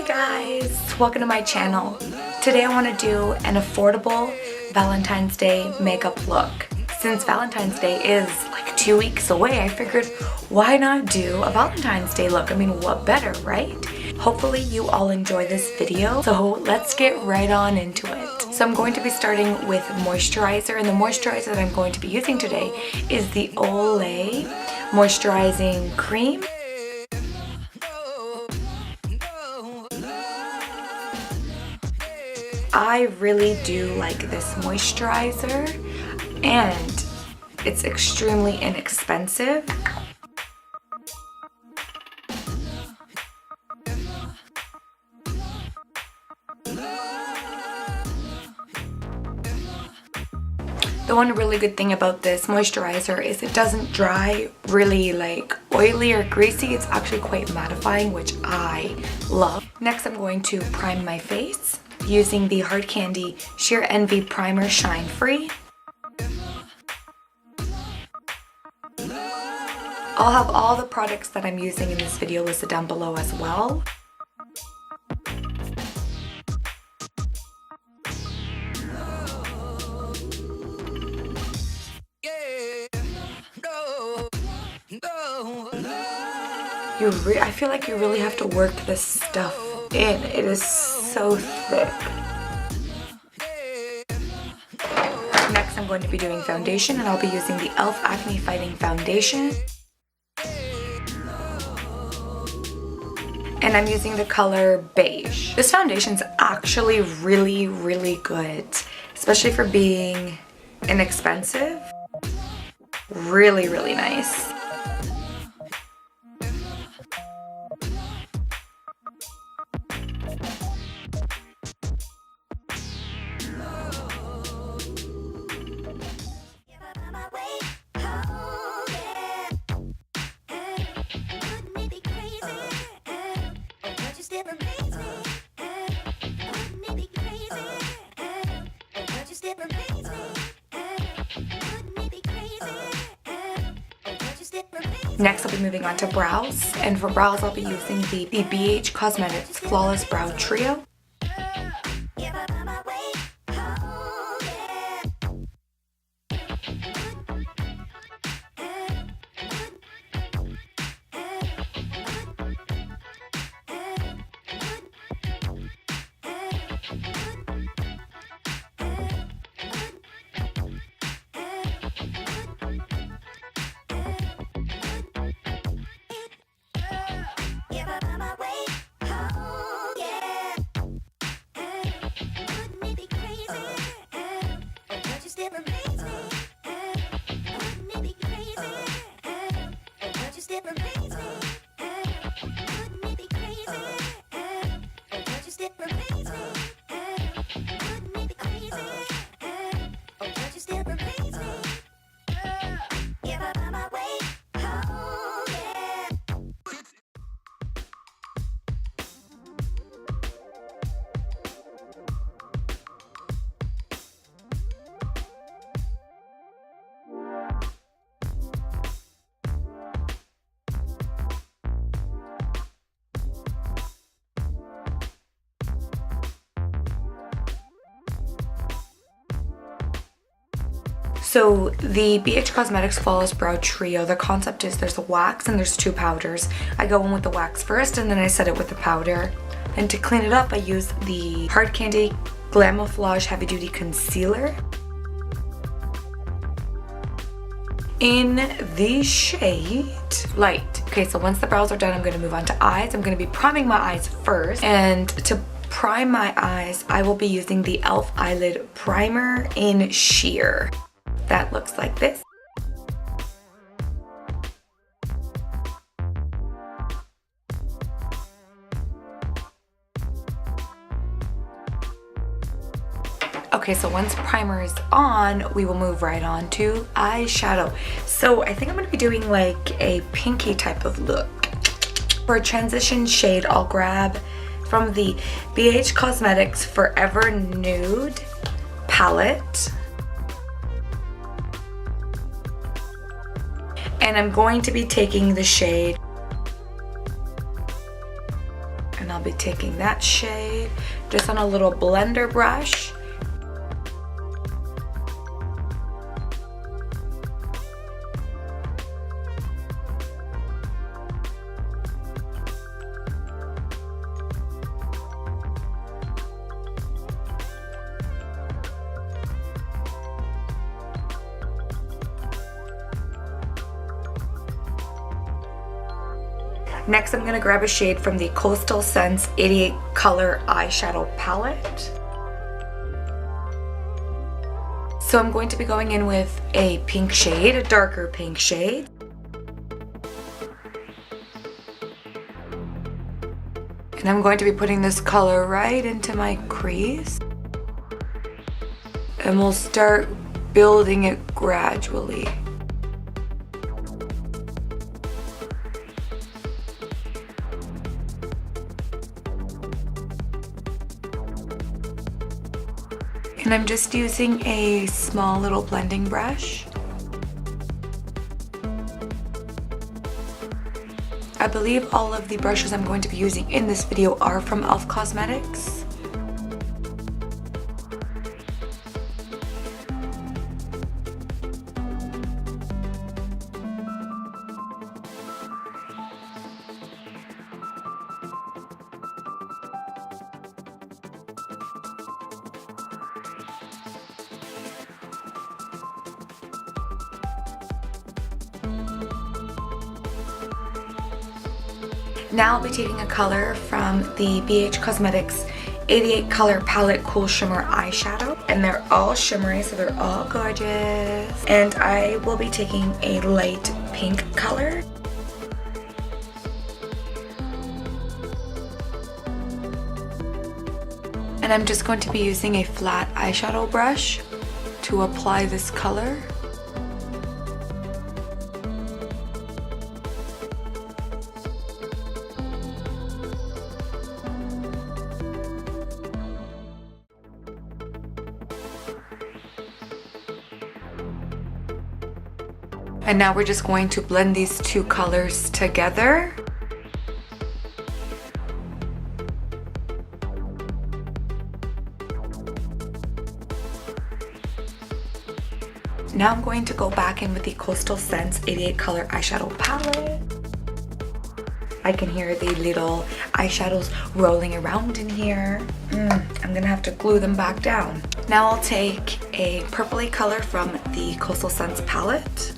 guys, welcome to my channel. Today I want to do an affordable Valentine's Day makeup look. Since Valentine's Day is like 2 weeks away, I figured why not do a Valentine's Day look? I mean, what better, right? Hopefully you all enjoy this video, so let's get right on into it. So I'm going to be starting with moisturizer, and the moisturizer that I'm going to be using today is the Olay Moisturizing Cream. I really do like this moisturizer, and it's extremely inexpensive. The one really good thing about this moisturizer is it doesn't dry really like oily or greasy. It's actually quite mattifying, which I love. Next, I'm going to prime my face using the Hard Candy Sheer Envy Primer Shine Free. I'll have all the products that I'm using in this video listed down below as well. I feel like you really have to work this stuff in. It is so thick. Next, I'm going to be doing foundation, and I'll be using the e.l.f. Acne Fighting Foundation. And I'm using the color Beige. This foundation's actually really good, especially for being inexpensive. Really nice. Next, I'll be moving on to brows, and for brows I'll be using the BH Cosmetics Flawless Brow Trio. So the BH Cosmetics Flawless Brow Trio, the concept is there's a wax and there's two powders. I go in with the wax first, and then I set it with the powder. And to clean it up, I use the Hard Candy Glam Heavy Duty Concealer in the shade Light. Okay, so once the brows are done, I'm going to move on to eyes. I'm going to be priming my eyes first, and to prime my eyes, I will be using the e.l.f. Eyelid Primer in Sheer. That looks like this. Okay, so once primer is on, we will move right on to eyeshadow. So I think I'm going to be doing like a pinky type of look. For a transition shade, I'll grab from the BH Cosmetics Forever Nude palette. And I'm going to be taking the shade, and I'll I'll be taking that shade just on a little blender brush. Next, I'm gonna grab a shade from the Coastal Scents 88 Color Eyeshadow Palette. So I'm going to be going in with a pink shade, a darker pink shade. And I'm going to be putting this color right into my crease. And we'll start building it gradually. And I'm just using a small little blending brush. I believe all of the brushes I'm going to be using in this video are from e.l.f. Cosmetics. Now I'll be taking a color from the Beige Cosmetics 88 Color Palette Cool Shimmer Eyeshadow. And they're all shimmery, so they're all gorgeous. And I will be taking a light pink color. And I'm just going to be using a flat eyeshadow brush to apply this color. And now we're just going to blend these two colors together. Now I'm going to go back in with the Coastal Scents 88 Color Eyeshadow Palette. I can hear the little eyeshadows rolling around in here. I'm gonna have to glue them back down. Now I'll take a purpley color from the Coastal Scents palette.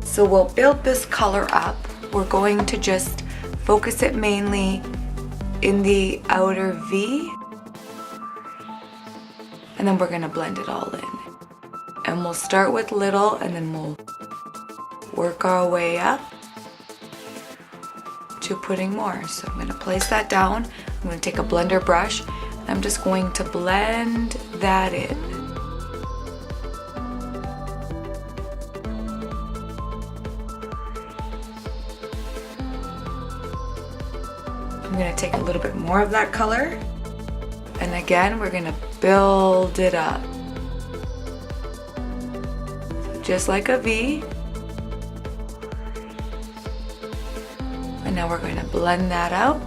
So we'll build this color up. We're going to just focus it mainly in the outer V. And then we're gonna blend it all in. And we'll start with little and then we'll work our way up to putting more. So I'm gonna place that down. I'm gonna take a blender brush and I'm just going to blend that in. I'm gonna take a little bit more of that color. And again, we're gonna build it up. So just like a V. And now we're going to blend that out.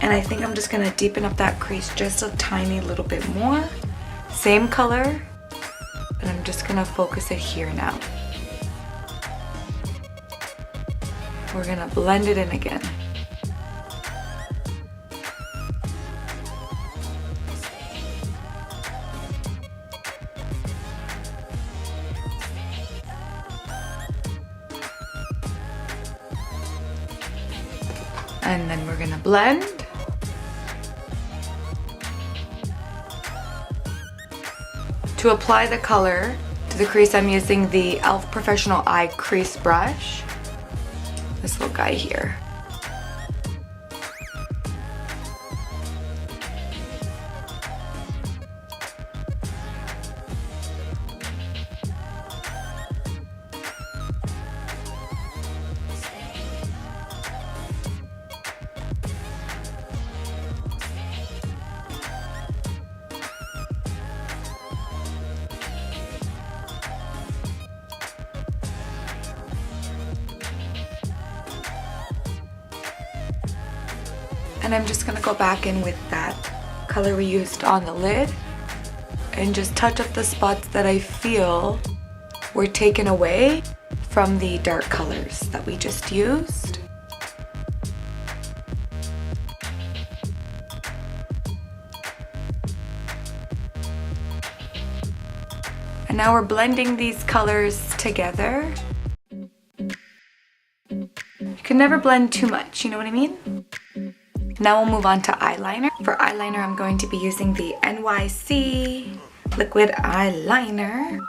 And I think I'm just gonna deepen up that crease just a tiny little bit more. Same color, and I'm just gonna focus it here now. We're gonna blend it in again. And then we're gonna blend. To apply the color to the crease, I'm using the e.l.f. Professional Eye Crease Brush. This little guy here. And I'm just gonna go back in with that color we used on the lid and just touch up the spots that I feel were taken away from the dark colors that we just used. And now we're blending these colors together. You can never blend too much, you know what I mean? Now we'll move on to eyeliner. For eyeliner, I'm going to be using the NYX liquid eyeliner.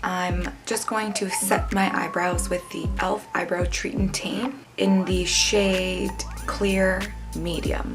I'm just going to set my eyebrows with the e.l.f. Eyebrow Treat and Tame in the shade Clear Medium.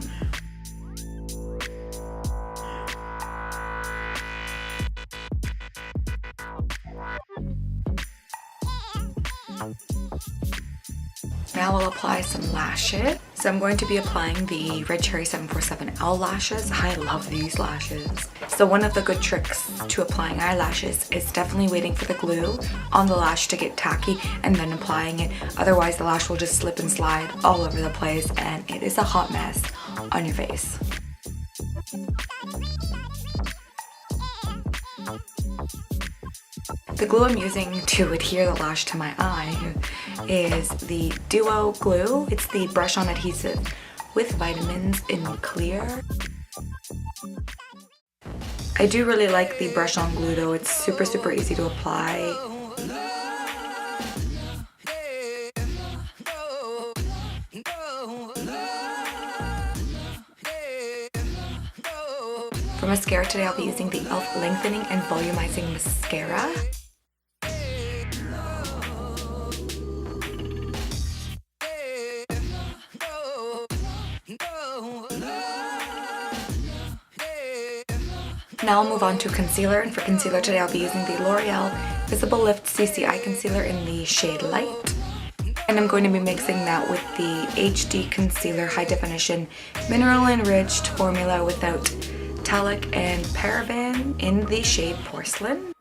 Now we'll apply some lashes. So I'm going to be applying the Red Cherry 747L lashes. I love these lashes. So one of the good tricks to applying eyelashes is definitely waiting for the glue on the lash to get tacky and then applying it. Otherwise the lash will just slip and slide all over the place and it is a hot mess on your face. The glue I'm using to adhere the lash to my eye is the Duo Glue. It's the brush-on adhesive with vitamins in clear. I do really like the brush-on glue though. It's super easy to apply. For mascara today, I'll be using the e.l.f. Lengthening and Volumizing Mascara. Now I'll move on to concealer, and for concealer today I'll be using the L'Oreal Visible Lift CC Eye Concealer in the shade Light. And I'm going to be mixing that with the HD Concealer High Definition Mineral Enriched Formula without Talc and Paraben in the shade Porcelain.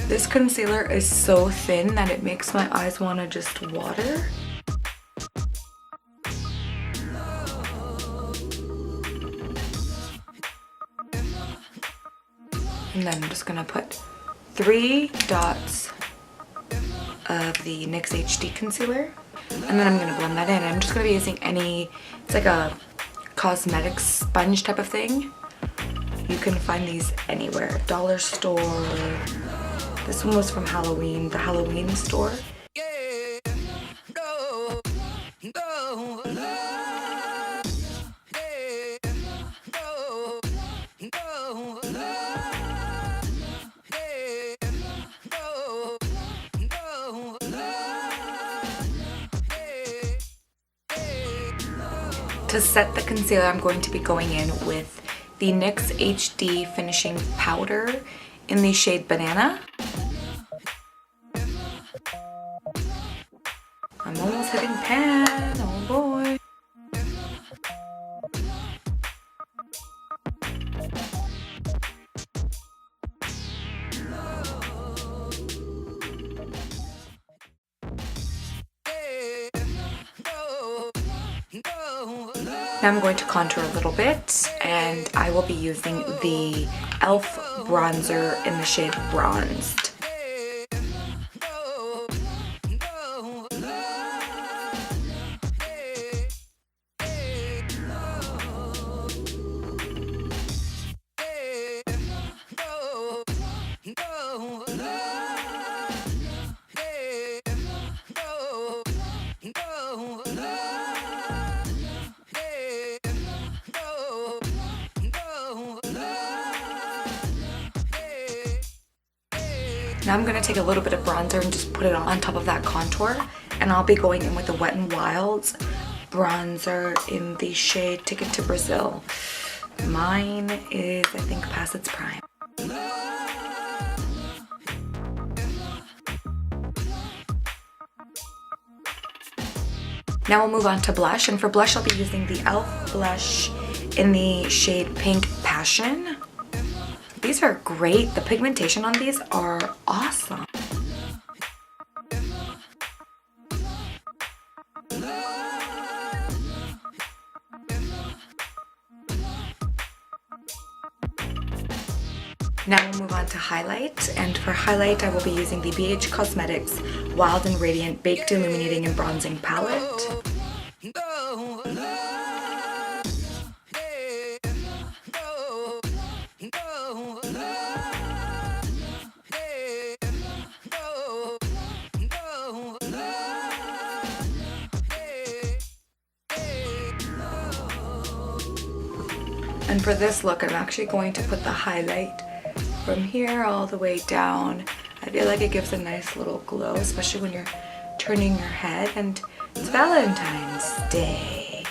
This concealer is so thin that it makes my eyes want to just water. And then I'm just going to put 3 dots of the NYX HD Concealer. And then I'm going to blend that in. I'm just going to be using it's like a cosmetics sponge type of thing. You can find these anywhere. Dollar store. This one was from Halloween, the Halloween store. To set the concealer, I'm going to be going in with the NYX HD Finishing Powder in the shade Banana. I'm almost hitting pan, oh boy. Now I'm going to contour a little bit, and I will be using the e.l.f. bronzer in the shade Bronzed. Now I'm going to take a little bit of bronzer and just put it on top of that contour. And I'll be going in with the Wet n Wild's bronzer in the shade Ticket to Brazil. Mine is, I think, past its prime. Now we'll move on to blush. And for blush, I'll be using the e.l.f. blush in the shade Pink Passion. These are great. The pigmentation on these are awesome. Now we'll move on to highlight, and for highlight I will be using the Beige Cosmetics Wild and Radiant Baked Illuminating and Bronzing Palette. And for this look, I'm actually going to put the highlight from here all the way down. I feel like it gives a nice little glow, especially when you're turning your head, and it's Valentine's Day.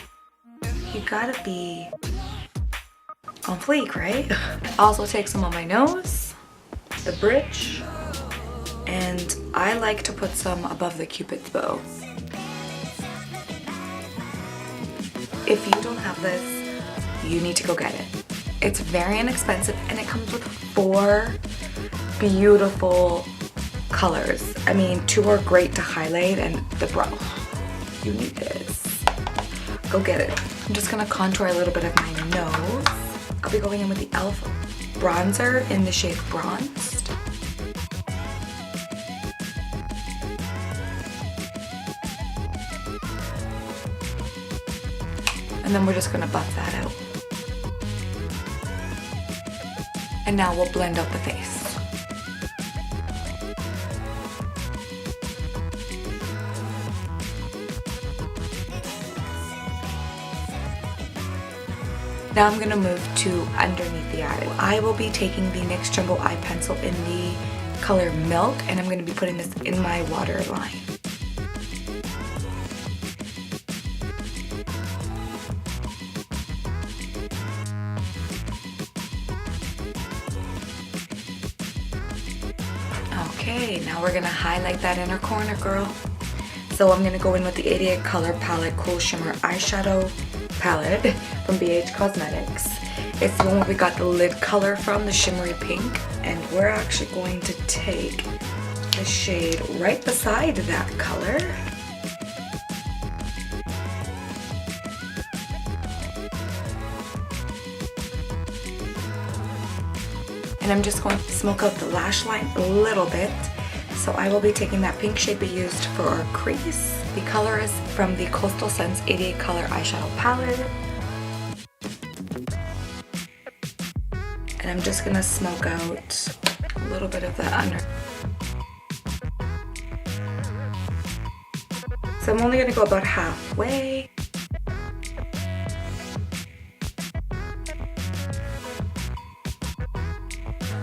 You gotta be on fleek, right? I'll also take some on my nose, the bridge, and I like to put some above the Cupid's bow. If you don't have this, you need to go get it. It's very inexpensive and it comes with 4 beautiful colors. I mean, 2 are great to highlight and the brow. You need this. Go get it. I'm just gonna contour a little bit of my nose. I'll be going in with the e.l.f. bronzer in the shade Bronzed. And then we're just gonna buff that out. And now we'll blend out the face. Now I'm gonna move to underneath the eye. I will be taking the NYX Jumbo eye pencil in the color Milk, and I'm gonna be putting this in my waterline. Okay, now we're gonna highlight that inner corner, girl. So I'm gonna go in with the 88 Color Palette Cool Shimmer Eyeshadow Palette from Beige Cosmetics. It's the one where we got the lid color from, the shimmery pink. And we're actually going to take the shade right beside that color. And I'm just going to smoke out the lash line a little bit. So I will be taking that pink shade we used for our crease. The color is from the Coastal Scents 88 Color Eyeshadow Palette. And I'm just gonna smoke out a little bit of that under. So I'm only gonna go about halfway.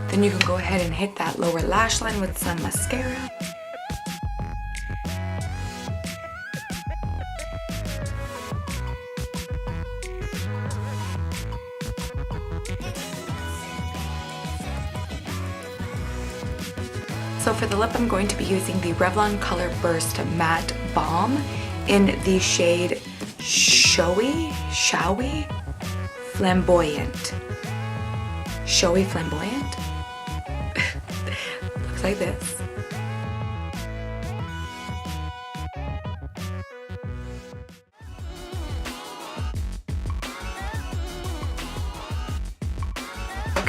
Then you can go ahead and hit that lower lash line with some mascara. So for the lip, I'm going to be using the Revlon Color Burst Matte Balm in the shade Showy Flamboyant. Showy Flamboyant? Looks like this.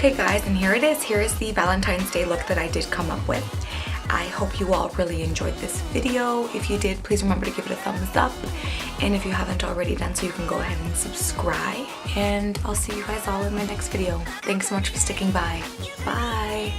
Okay guys, and here it is. Here is the Valentine's Day look that I did come up with. I hope you all really enjoyed this video. If you did, please remember to give it a thumbs up. And if you haven't already done so, you can go ahead and subscribe. And I'll see you guys all in my next video. Thanks so much for sticking by. Bye!